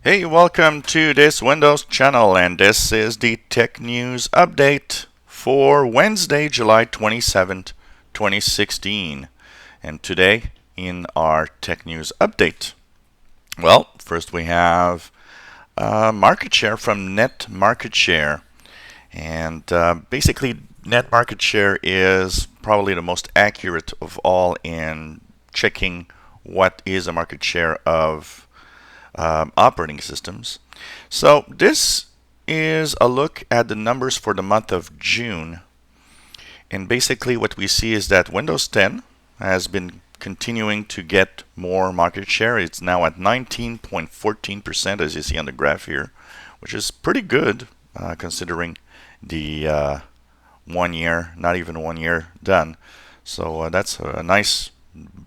Hey, welcome to this Windows channel, and this is the tech news update for Wednesday, July 27th, 2016. And today in our tech news update, well, first we have market share from Net Market Share. And basically, net market share is probably the most accurate of all in checking what is a market share of operating systems. So this is a look at the numbers for the month of June. And basically what we see is that Windows 10 has been continuing to get more market share. It's now at 19.14%, as you see on the graph here, which is pretty good considering the 1 year, not even 1 year done. So that's a nice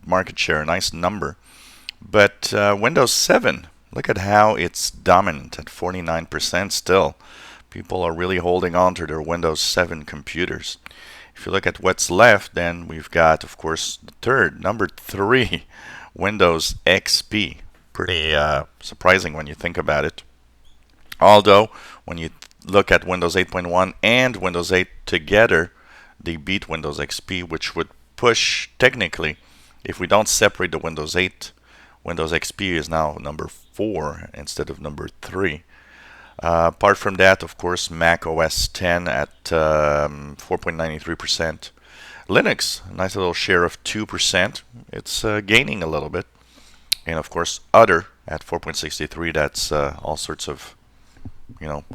market share, a nice number. But Windows 7, look at how it's dominant at 49% still. People are really holding on to their Windows 7 computers. If you look at what's left, then we've got, of course, number 3, Windows XP. Pretty surprising when you think about it. Although, when you look at Windows 8.1 and Windows 8 together, they beat Windows XP, which would push, technically, if we don't separate the Windows 8, Windows XP is now number 4 instead of number 3. Apart from that, of course, Mac OS 10 at 4.93%. Linux, a nice little share of 2%. It's gaining a little bit. And of course, other at 4.63. That's all sorts of,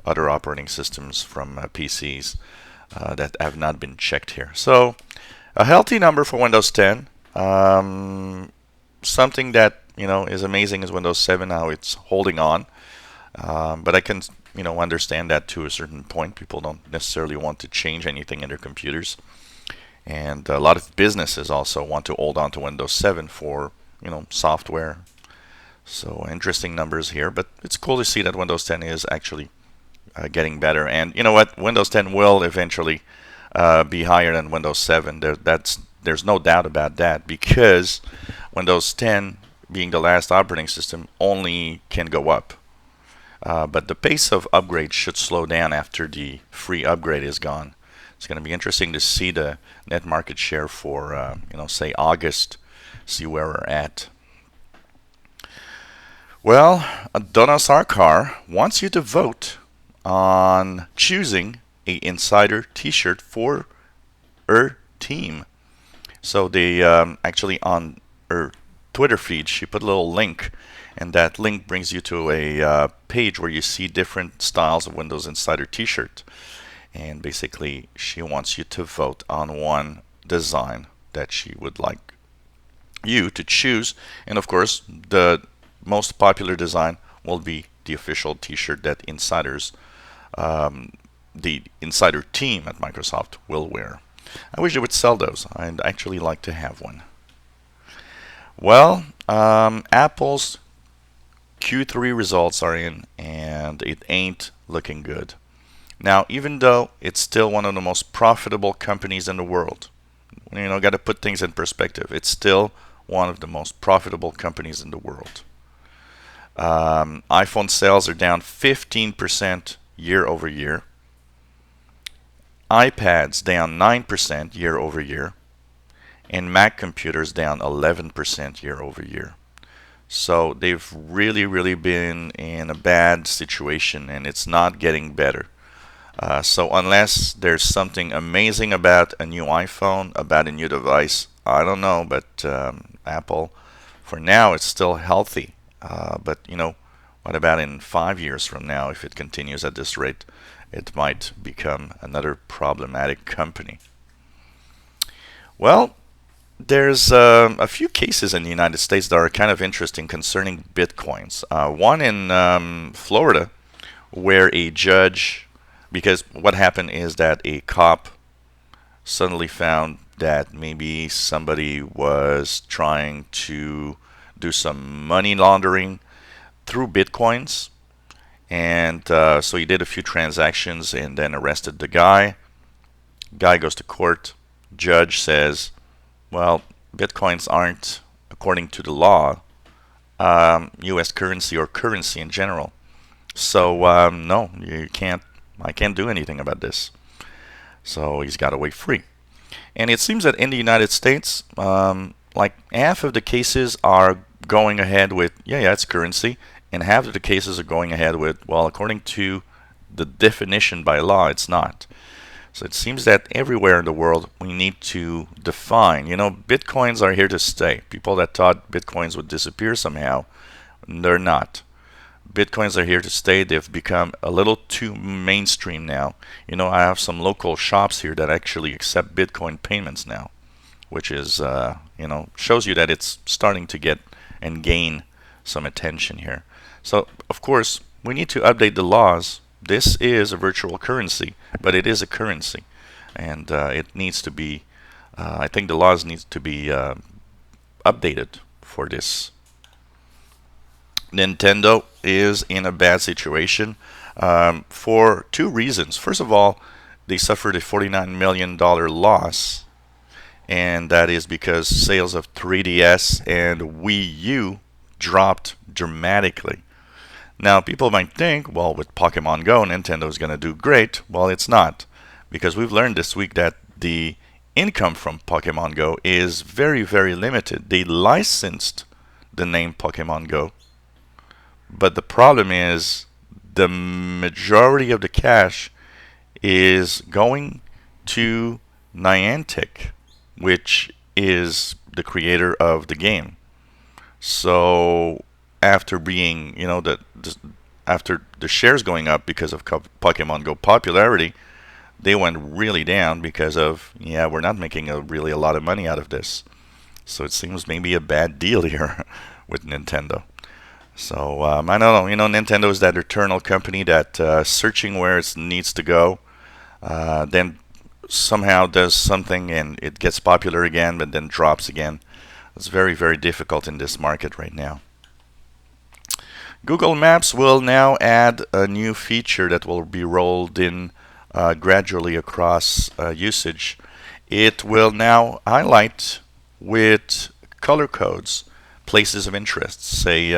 other operating systems from PCs that have not been checked here. So, a healthy number for Windows 10. Something that is amazing is Windows 7, how it's holding on. But I can understand that to a certain point. People don't necessarily want to change anything in their computers. And a lot of businesses also want to hold on to Windows 7 for software. So interesting numbers here, but it's cool to see that Windows 10 is actually getting better. And you know what? Windows 10 will eventually be higher than Windows 7. There's no doubt about that, because Windows 10, being the last operating system, only can go up. But the pace of upgrade should slow down after the free upgrade is gone. It's going to be interesting to see the net market share for, say August, see where we're at. Well, Donna Sarkar wants you to vote on choosing a insider t-shirt for her team. So they actually on her Twitter feed, she put a little link, and that link brings you to a page where you see different styles of Windows Insider t-shirt. And basically, she wants you to vote on one design that she would like you to choose. And of course, the most popular design will be the official t-shirt that insiders, the insider team at Microsoft will wear. I wish they would sell those. I'd actually like to have one. Well, Apple's Q3 results are in, and it ain't looking good. Now, even though it's still one of the most profitable companies in the world, got to put things in perspective. It's still one of the most profitable companies in the world. iPhone sales are down 15% year over year. iPads down 9% year over year. And Mac computers down 11% year over year. So they've really been in a bad situation, and it's not getting better. So unless there's something amazing about a new iPhone, about a new device, I don't know. But Apple, for now, it's still healthy. But what about in 5 years from now? If it continues at this rate, it might become another problematic company. Well, there's a few cases in the United States that are kind of interesting concerning bitcoins. One in Florida, where a judge, because what happened is that a cop suddenly found that maybe somebody was trying to do some money laundering through bitcoins. And so he did a few transactions and then arrested the guy. Guy goes to court. Judge says, well, bitcoins aren't, according to the law, U.S. currency or currency in general. So no, you can't. I can't do anything about this. So he's got away free. And it seems that in the United States, like half of the cases are going ahead with, yeah, it's currency, and half of the cases are going ahead with, well, according to the definition by law, it's not. So it seems that everywhere in the world we need to define. Bitcoins are here to stay. People that thought Bitcoins would disappear somehow, they're not. Bitcoins are here to stay. They've become a little too mainstream now. I have some local shops here that actually accept Bitcoin payments now, which is, shows you that it's starting to get and gain some attention here. So, of course, we need to update the laws. This is a virtual currency, but it is a currency, and it needs to be, I think the laws need to be updated for this. Nintendo is in a bad situation for two reasons. First of all, they suffered a $49 million loss, and that is because sales of 3DS and Wii U dropped dramatically. Now, people might think, well, with Pokemon Go, Nintendo is going to do great. Well, it's not, because we've learned this week that the income from Pokemon Go is very, very limited. They licensed the name Pokemon Go, but the problem is the majority of the cash is going to Niantic, which is the creator of the game. So after being, after the shares going up because of Pokemon Go popularity, they went really down because of, we're not making really a lot of money out of this. So it seems maybe a bad deal here with Nintendo. So I don't know. Nintendo is that eternal company that searching where it needs to go, then somehow does something and it gets popular again, but then drops again. It's very, very difficult in this market right now. Google Maps will now add a new feature that will be rolled in gradually across usage. It will now highlight with color codes places of interest, say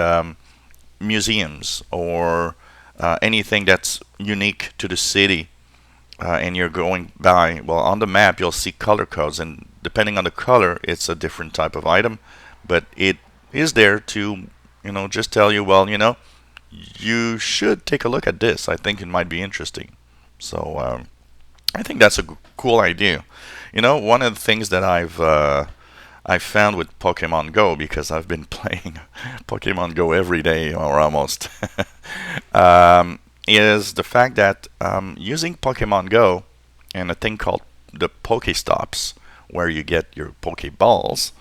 museums or anything that's unique to the city, and you're going by, well, on the map you'll see color codes, and depending on the color it's a different type of item, but it is there to just tell you, well, you should take a look at this. I think it might be interesting. So I think that's a cool idea. One of the things that I've found with Pokemon Go, because I've been playing Pokemon Go every day or almost, is the fact that using Pokemon Go and a thing called the Pokestops, where you get your Pokeballs,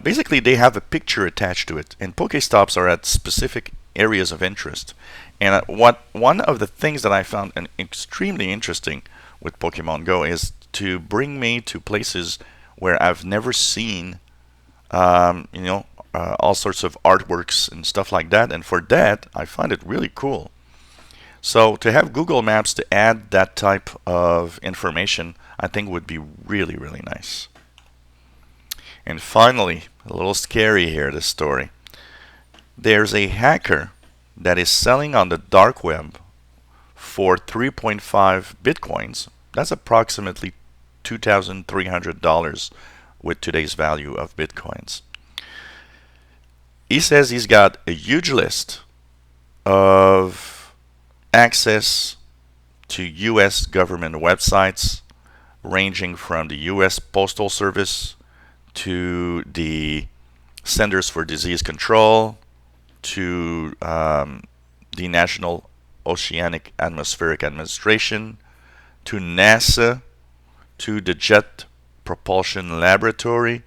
basically they have a picture attached to it, and Pokestops are at specific areas of interest. And one of the things that I found extremely interesting with Pokemon Go is to bring me to places where I've never seen, all sorts of artworks and stuff like that. And for that, I find it really cool. So to have Google Maps to add that type of information, I think would be really, really nice. And finally, a little scary here, this story. There's a hacker that is selling on the dark web for 3.5 bitcoins. That's approximately $2,300 with today's value of bitcoins. He says he's got a huge list of access to U.S. government websites, ranging from the U.S. Postal Service to the Centers for Disease Control to the National Oceanic Atmospheric Administration to NASA to the Jet Propulsion Laboratory,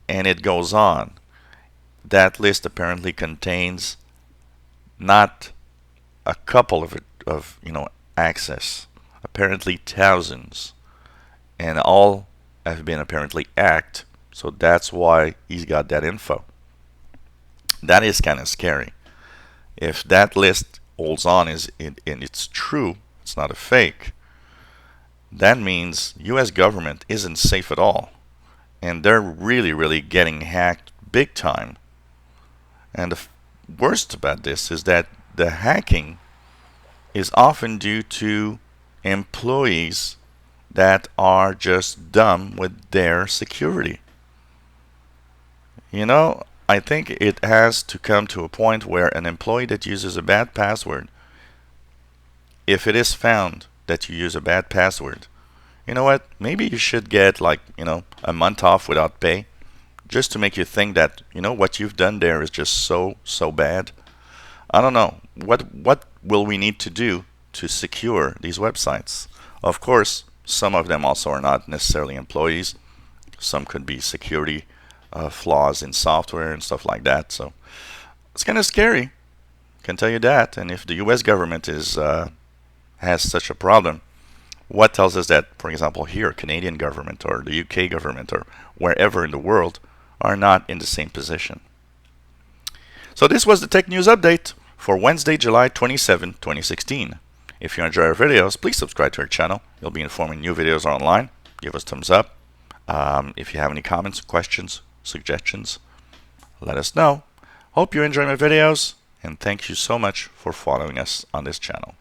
and it goes on. That list apparently contains not a couple of access, apparently thousands, and all have been apparently hacked. So that's why he's got that info. That is kind of scary. If that list holds on and it's true, it's not a fake, that means U.S. government isn't safe at all, and they're really, really getting hacked big time. And the worst about this is that the hacking is often due to employees that are just dumb with their security. You know, I think it has to come to a point where an employee that uses a bad password, if it is found that you use a bad password, you know what? Maybe you should get like, a month off without pay, just to make you think that, what you've done there is just so bad. I don't know. What will we need to do to secure these websites? Of course, some of them also are not necessarily employees. Some could be security flaws in software and stuff like that. So it's kind of scary, can tell you that. And if the U.S. government has such a problem, what tells us that, for example, here, Canadian government or the UK government or wherever in the world are not in the same position? So this was the Tech News Update for Wednesday, July 27, 2016. If you enjoy our videos, please subscribe to our channel. You'll be informed when new videos are online. Give us thumbs up. If you have any comments, questions, suggestions, let us know. Hope you enjoy my videos, and thank you so much for following us on this channel.